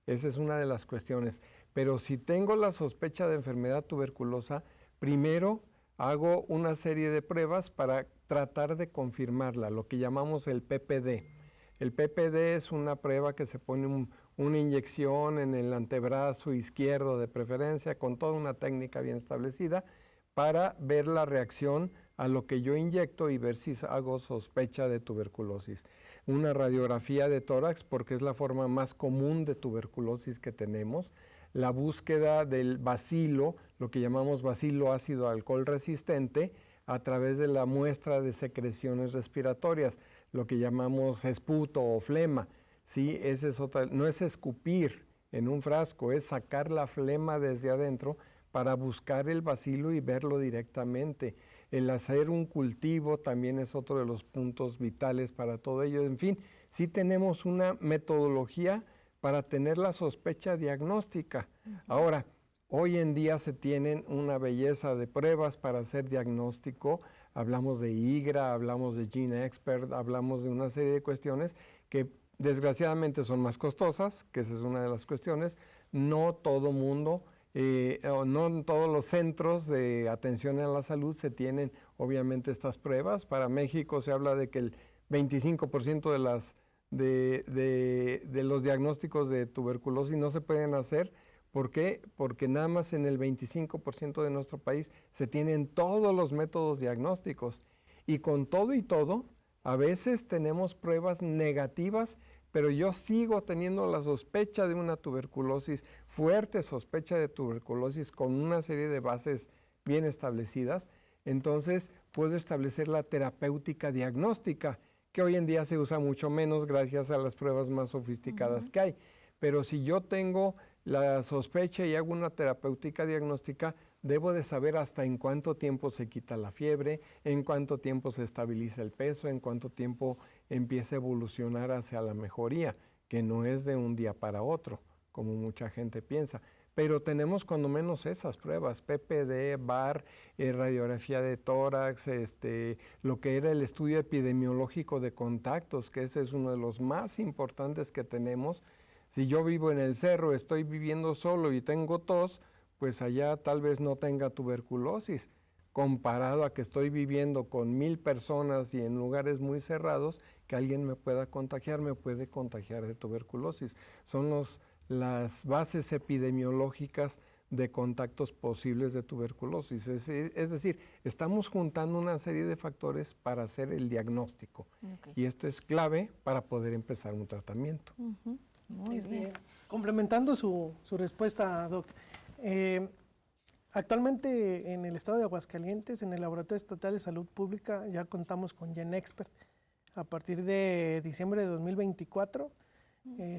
S4: Esa es una de las cuestiones. Pero si tengo la sospecha de enfermedad tuberculosa, primero hago una serie de pruebas para tratar de confirmarla, lo que llamamos el PPD. El PPD es una prueba que se pone una inyección en el antebrazo izquierdo de preferencia, con toda una técnica bien establecida, para ver la reacción a lo que yo inyecto y ver si hago sospecha de tuberculosis. Una radiografía de tórax, porque es la forma más común de tuberculosis que tenemos. La búsqueda del bacilo, lo que llamamos bacilo ácido alcohol resistente, a través de la muestra de secreciones respiratorias, lo que llamamos esputo o flema. ¿Sí? Esa es otra, no es escupir en un frasco, es sacar la flema desde adentro para buscar el bacilo y verlo directamente. El hacer un cultivo también es otro de los puntos vitales para todo ello. En fin, sí tenemos una metodología para tener la sospecha diagnóstica. Ahora, hoy en día se tienen una belleza de pruebas para hacer diagnóstico. Hablamos de IGRA, hablamos de GeneXpert, hablamos de una serie de cuestiones que desgraciadamente son más costosas, que esa es una de las cuestiones. No todo mundo, no en todos los centros de atención a la salud se tienen obviamente estas pruebas. Para México se habla de que el 25% de los diagnósticos de tuberculosis no se pueden hacer. ¿Por qué? Porque nada más en el 25% de nuestro país se tienen todos los métodos diagnósticos. Y con todo y todo, a veces tenemos pruebas negativas, pero yo sigo teniendo la sospecha de una tuberculosis, fuerte sospecha de tuberculosis con una serie de bases bien establecidas. Entonces puedo establecer la terapéutica diagnóstica, que hoy en día se usa mucho menos gracias a las pruebas más sofisticadas que hay. Pero si yo tengo la sospecha y hago una terapéutica diagnóstica, debo de saber hasta en cuánto tiempo se quita la fiebre, en cuánto tiempo se estabiliza el peso, en cuánto tiempo empieza a evolucionar hacia la mejoría, que no es de un día para otro, como mucha gente piensa. Pero tenemos cuando menos esas pruebas, PPD, VAR, radiografía de tórax, lo que era el estudio epidemiológico de contactos, que ese es uno de los más importantes que tenemos. Si yo vivo en el cerro, estoy viviendo solo y tengo tos, pues allá tal vez no tenga tuberculosis, comparado a que estoy viviendo con 1000 personas y en lugares muy cerrados, que alguien me pueda contagiar, me puede contagiar de tuberculosis. Son las bases epidemiológicas de contactos posibles de tuberculosis. Es decir, estamos juntando una serie de factores para hacer el diagnóstico. Okay. Y esto es clave para poder empezar un tratamiento.
S3: Muy bien.
S5: Complementando su respuesta, Doc, actualmente en el estado de Aguascalientes, en el Laboratorio Estatal de Salud Pública, ya contamos con GeneXpert. A partir de diciembre de 2024,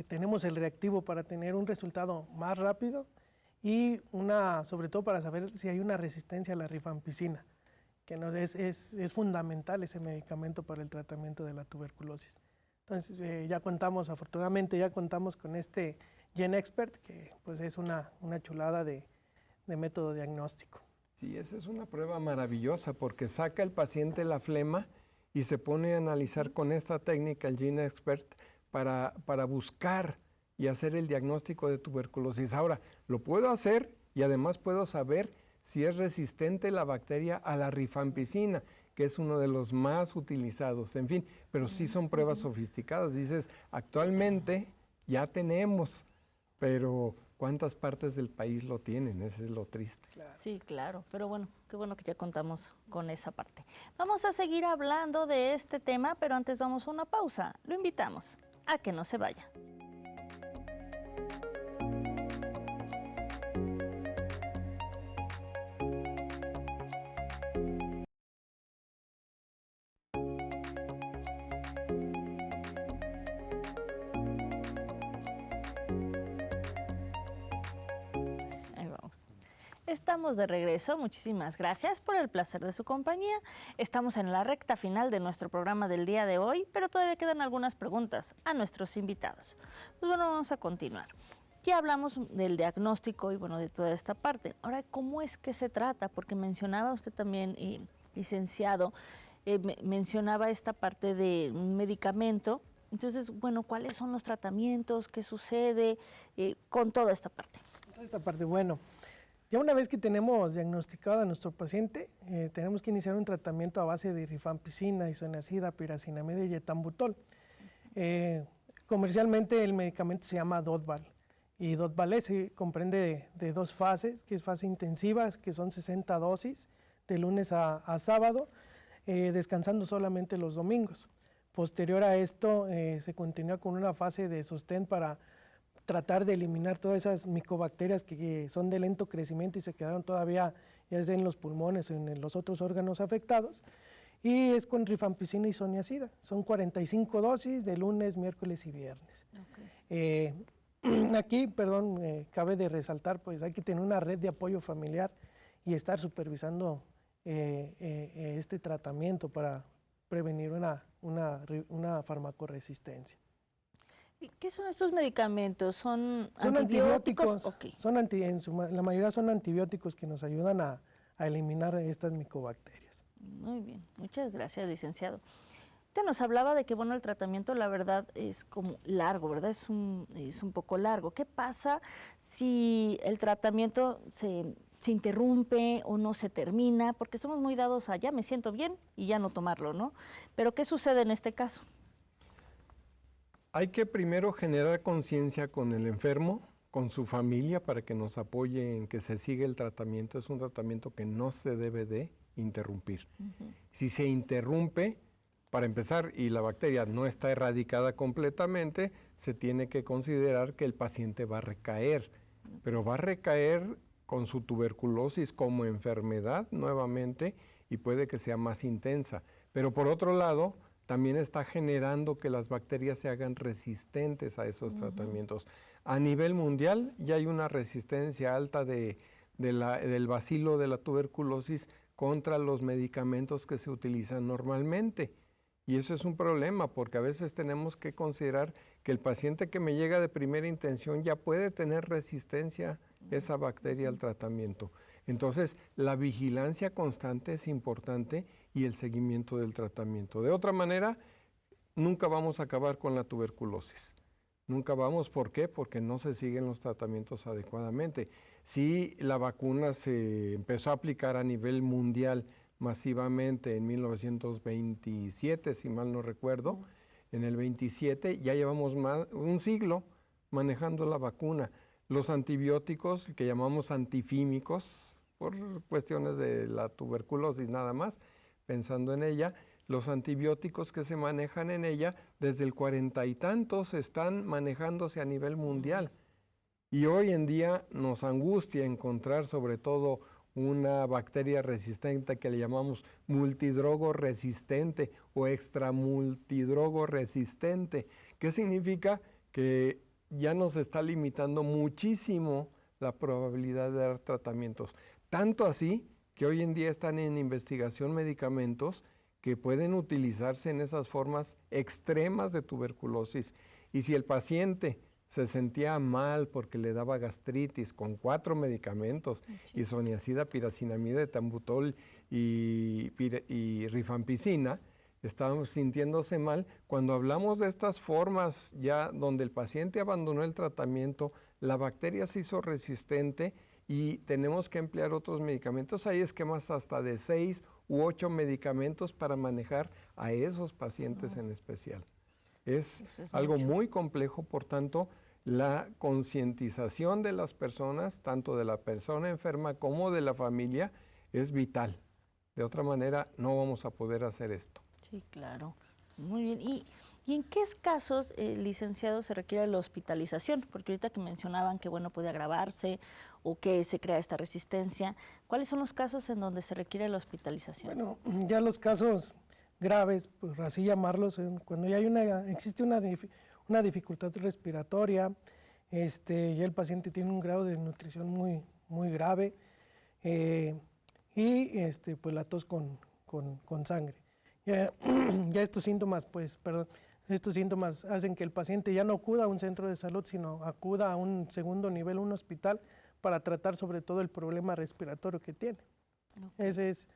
S5: tenemos el reactivo para tener un resultado más rápido y sobre todo para saber si hay una resistencia a la rifampicina, que es fundamental ese medicamento para el tratamiento de la tuberculosis. Entonces afortunadamente ya contamos con este GeneXpert, que pues es una chulada de método diagnóstico.
S4: Sí, esa es una prueba maravillosa porque saca el paciente la flema y se pone a analizar con esta técnica, el GeneXpert, para buscar y hacer el diagnóstico de tuberculosis. Ahora, lo puedo hacer y además puedo saber si es resistente la bacteria a la rifampicina, que es uno de los más utilizados. En fin, pero sí son pruebas sofisticadas. Dices, actualmente ya tenemos, pero ¿cuántas partes del país lo tienen? Ese es lo triste.
S3: Claro. Sí, claro, pero bueno, qué bueno que ya contamos con esa parte. Vamos a seguir hablando de este tema, pero antes vamos a una pausa. Lo invitamos a que no se vaya. estamos de regreso. Muchísimas gracias por el placer de su compañía. Estamos en la recta final de nuestro programa del día de hoy, pero todavía quedan algunas preguntas a nuestros invitados. Pues bueno, vamos a continuar. Ya hablamos del diagnóstico y bueno, de toda esta parte. Ahora, ¿cómo es que se trata? Porque mencionaba usted también, licenciado, mencionaba esta parte de un medicamento. Entonces, bueno, ¿cuáles son los tratamientos? ¿Qué sucede con toda esta parte?
S5: Toda esta parte, bueno, ya una vez que tenemos diagnosticado a nuestro paciente, tenemos que iniciar un tratamiento a base de rifampicina, isoniazida, piracinamida y etambutol. Comercialmente el medicamento se llama Dotval. Y Dotval se comprende de dos fases, que es fase intensiva, que son 60 dosis, de lunes a sábado, descansando solamente los domingos. Posterior a esto, se continúa con una fase de sostén para tratar de eliminar todas esas micobacterias que son de lento crecimiento y se quedaron todavía, ya sea en los pulmones o en los otros órganos afectados. Y es con rifampicina y isoniazida. Son 45 dosis de lunes, miércoles y viernes. Okay. Aquí, cabe de resaltar, pues hay que tener una red de apoyo familiar y estar supervisando este tratamiento para prevenir una farmacoresistencia.
S3: ¿Y qué son estos medicamentos? ¿Son
S5: antibióticos?
S3: Okay.
S5: La mayoría son antibióticos que nos ayudan a eliminar estas micobacterias.
S3: Muy bien, muchas gracias, licenciado. Usted nos hablaba de que, bueno, el tratamiento, la verdad, es como largo, ¿verdad? Es un poco largo. ¿Qué pasa si el tratamiento se interrumpe o no se termina? Porque somos muy dados a ya me siento bien y ya no tomarlo, ¿no? Pero ¿qué sucede en este caso?
S4: Hay que primero generar conciencia con el enfermo, con su familia, para que nos apoye en que se siga el tratamiento. Es un tratamiento que no se debe de interrumpir. Si se interrumpe, para empezar, y la bacteria no está erradicada completamente, se tiene que considerar que el paciente va a recaer, pero va a recaer con su tuberculosis como enfermedad nuevamente y puede que sea más intensa. Pero por otro lado, también está generando que las bacterias se hagan resistentes a esos tratamientos. A nivel mundial ya hay una resistencia alta del bacilo de la tuberculosis contra los medicamentos que se utilizan normalmente. Y eso es un problema porque a veces tenemos que considerar que el paciente que me llega de primera intención ya puede tener resistencia a esa bacteria al tratamiento. Entonces, la vigilancia constante es importante y el seguimiento del tratamiento. De otra manera, nunca vamos a acabar con la tuberculosis. Nunca vamos, ¿por qué? Porque no se siguen los tratamientos adecuadamente. Sí, la vacuna se empezó a aplicar a nivel mundial masivamente en 1927, si mal no recuerdo. En el 27 ya llevamos un siglo manejando la vacuna. Los antibióticos, que llamamos antifímicos, por cuestiones de la tuberculosis nada más, pensando en ella, los antibióticos que se manejan en ella, desde el 40 y tantos están manejándose a nivel mundial. Y hoy en día nos angustia encontrar sobre todo una bacteria resistente que le llamamos multidrogo resistente o extramultidrogo resistente. ¿Qué significa? Que ya nos está limitando muchísimo la probabilidad de dar tratamientos. Tanto así que hoy en día están en investigación medicamentos que pueden utilizarse en esas formas extremas de tuberculosis. Y si el paciente se sentía mal porque le daba gastritis con 4 medicamentos, isoniazida, piracinamida, etambutol y rifampicina, estábamos sintiéndose mal. Cuando hablamos de estas formas ya donde el paciente abandonó el tratamiento, la bacteria se hizo resistente y tenemos que emplear otros medicamentos. Hay esquemas hasta de 6 u 8 medicamentos para manejar a esos pacientes en especial. Es algo muy complejo, por tanto, la concientización de las personas, tanto de la persona enferma como de la familia, es vital. De otra manera, no vamos a poder hacer esto.
S3: Sí, claro. Muy bien. ¿Y en qué casos, licenciado, se requiere la hospitalización? Porque ahorita que mencionaban que, bueno, puede agravarse o que se crea esta resistencia. ¿Cuáles son los casos en donde se requiere la hospitalización?
S5: Bueno, ya los casos graves, pues así llamarlos, cuando ya existe una dificultad respiratoria, ya el paciente tiene un grado de nutrición muy grave, y pues la tos con sangre. Ya estos síntomas, estos síntomas hacen que el paciente ya no acuda a un centro de salud, sino acuda a un segundo nivel, un hospital, para tratar sobre todo el problema respiratorio que tiene. Okay. Ese es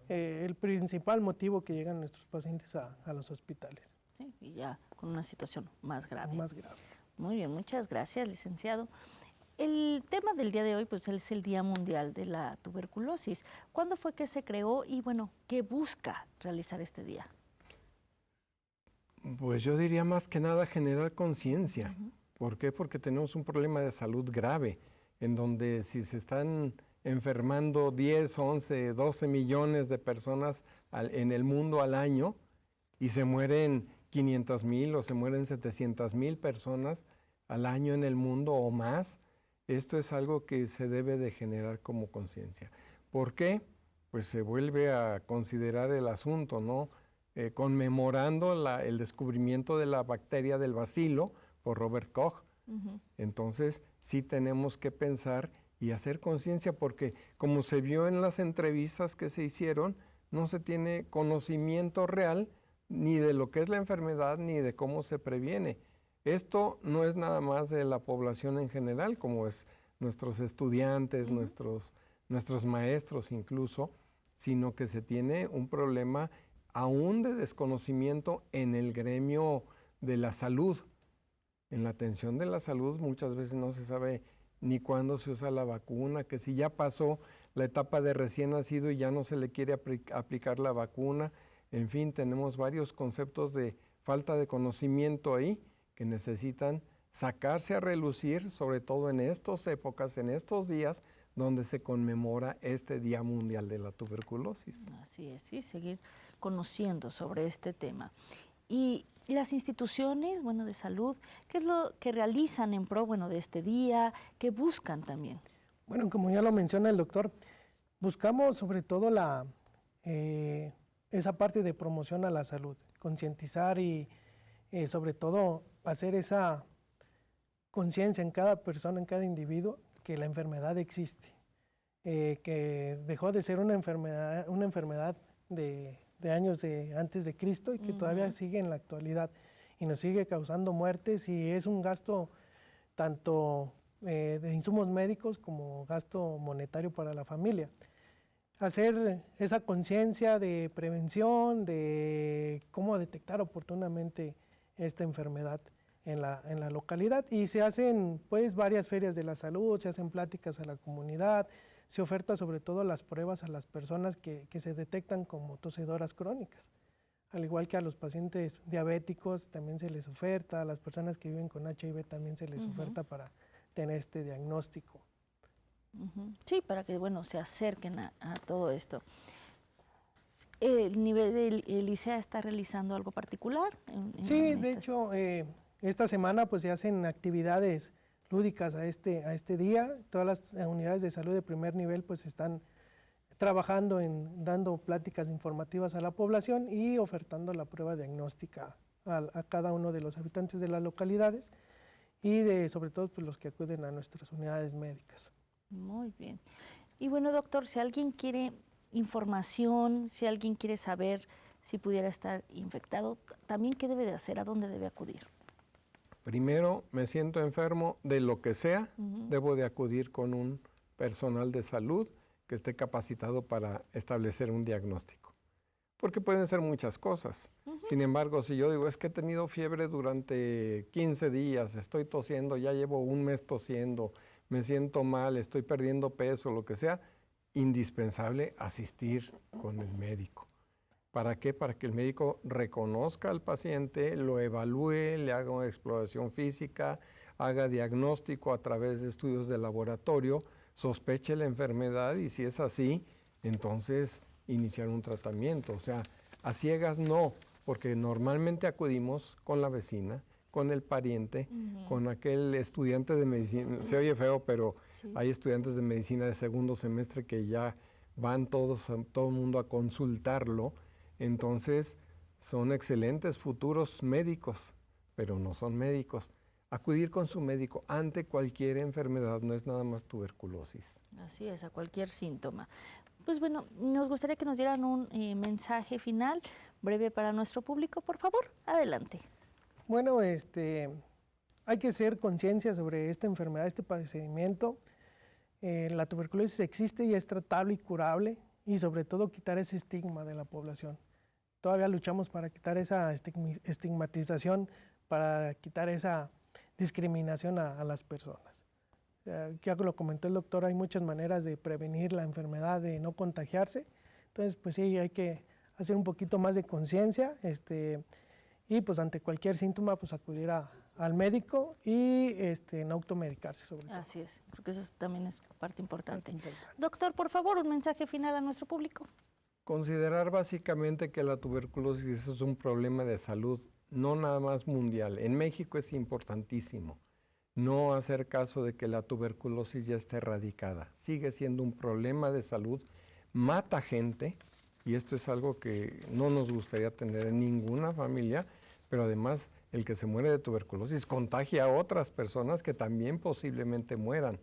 S5: el principal motivo que llegan nuestros pacientes a los hospitales.
S3: Sí, y ya con una situación más grave.
S5: Más grave.
S3: Muy bien, muchas gracias, licenciado. El tema del día de hoy pues, es el Día Mundial de la Tuberculosis. ¿Cuándo fue que se creó y, bueno, qué busca realizar este día?
S4: Pues yo diría más que nada generar conciencia. ¿Por qué? Porque tenemos un problema de salud grave, en donde si se están enfermando 10, 11, 12 millones de personas en el mundo al año y se mueren 500,000 o se mueren 700,000 personas al año en el mundo o más, esto es algo que se debe de generar como conciencia. ¿Por qué? Pues se vuelve a considerar el asunto, ¿no? Conmemorando el descubrimiento de la bacteria del bacilo por Robert Koch. Entonces, sí tenemos que pensar y hacer conciencia porque, como se vio en las entrevistas que se hicieron, no se tiene conocimiento real ni de lo que es la enfermedad ni de cómo se previene. Esto no es nada más de la población en general, como es nuestros estudiantes, nuestros maestros incluso, sino que se tiene un problema aún de desconocimiento en el gremio de la salud. En la atención de la salud muchas veces no se sabe ni cuándo se usa la vacuna, que si ya pasó la etapa de recién nacido y ya no se le quiere aplicar la vacuna. En fin, tenemos varios conceptos de falta de conocimiento ahí que necesitan sacarse a relucir, sobre todo en estas épocas, en estos días, donde se conmemora este Día Mundial de la Tuberculosis.
S3: Así es, y seguir conociendo sobre este tema. Y las instituciones, bueno, de salud, ¿qué es lo que realizan en pro, bueno, de este día? ¿Qué buscan también?
S5: Bueno, como ya lo menciona el doctor, buscamos sobre todo esa parte de promoción a la salud, concientizar y sobre todo hacer esa conciencia en cada persona, en cada individuo, que la enfermedad existe, que dejó de ser una enfermedad de años antes de Cristo y que todavía sigue en la actualidad y nos sigue causando muertes y es un gasto tanto de insumos médicos como gasto monetario para la familia. Hacer esa conciencia de prevención, de cómo detectar oportunamente esta enfermedad en la localidad y se hacen pues varias ferias de la salud, se hacen pláticas a la comunidad, se oferta sobre todo las pruebas a las personas que se detectan como tosedoras crónicas, al igual que a los pacientes diabéticos también se les oferta, a las personas que viven con HIV también se les oferta para tener este diagnóstico.
S3: Sí, para que bueno se acerquen a todo esto. ¿El nivel del ICEA está realizando algo particular?
S5: Sí, de hecho, esta semana pues se hacen actividades lúdicas a este día. Todas las unidades de salud de primer nivel pues están trabajando dando pláticas informativas a la población y ofertando la prueba diagnóstica a cada uno de los habitantes de las localidades y sobre todo pues, los que acuden a nuestras unidades médicas.
S3: Muy bien. Y bueno, doctor, si alguien quiere información, si alguien quiere saber si pudiera estar infectado, ¿también qué debe de hacer? ¿A dónde debe acudir?
S4: Primero, me siento enfermo de lo que sea, debo de acudir con un personal de salud que esté capacitado para establecer un diagnóstico. Porque pueden ser muchas cosas. Sin embargo, si yo digo, es que he tenido fiebre durante 15 días, estoy tosiendo, ya llevo un mes tosiendo, me siento mal, estoy perdiendo peso, lo que sea, indispensable asistir con el médico. ¿Para qué? Para que el médico reconozca al paciente, lo evalúe, le haga una exploración física, haga diagnóstico a través de estudios de laboratorio, sospeche la enfermedad y si es así, entonces iniciar un tratamiento. O sea, a ciegas no, porque normalmente acudimos con la vecina, con el pariente, con aquel estudiante de medicina. Se oye feo, pero hay estudiantes de medicina de segundo semestre que ya van todo el mundo a consultarlo. Entonces, son excelentes futuros médicos, pero no son médicos. acudir con su médico ante cualquier enfermedad, no es nada más tuberculosis.
S3: Así es, a cualquier síntoma. Pues bueno, nos gustaría que nos dieran un mensaje final breve para nuestro público, por favor. Adelante.
S5: Bueno, hay que hacer conciencia sobre esta enfermedad, este padecimiento. La tuberculosis existe y es tratable y curable, y sobre todo quitar ese estigma de la población. Todavía luchamos para quitar esa estigmatización, para quitar esa discriminación a las personas. Ya lo comentó el doctor, hay muchas maneras de prevenir la enfermedad, de no contagiarse. Entonces, pues sí, hay que hacer un poquito más de conciencia y pues ante cualquier síntoma, pues acudir al médico y no automedicarse sobre todo.
S3: Así es, porque eso también es parte importante. Doctor, por favor, un mensaje final a nuestro público.
S4: Considerar básicamente que la tuberculosis es un problema de salud, no nada más mundial. En México es importantísimo no hacer caso de que la tuberculosis ya está erradicada. Sigue siendo un problema de salud, mata gente, y esto es algo que no nos gustaría tener en ninguna familia, pero además el que se muere de tuberculosis contagia a otras personas que también posiblemente mueran.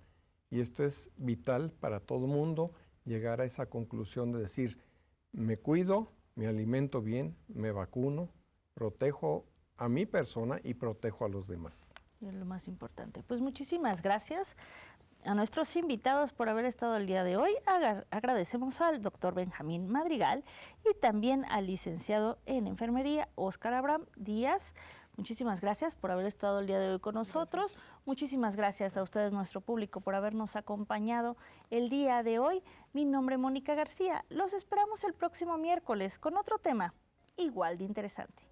S4: Y esto es vital para todo mundo, llegar a esa conclusión de decir, me cuido, me alimento bien, me vacuno, protejo a mi persona y protejo a los demás.
S3: Es lo más importante. Pues muchísimas gracias a nuestros invitados por haber estado el día de hoy. Agradecemos al doctor Benjamín Madrigal y también al licenciado en enfermería Óscar Abraham Díaz. Muchísimas gracias por haber estado el día de hoy con nosotros. Gracias. Muchísimas gracias a ustedes, nuestro público, por habernos acompañado el día de hoy. Mi nombre es Mónica García. Los esperamos el próximo miércoles con otro tema igual de interesante.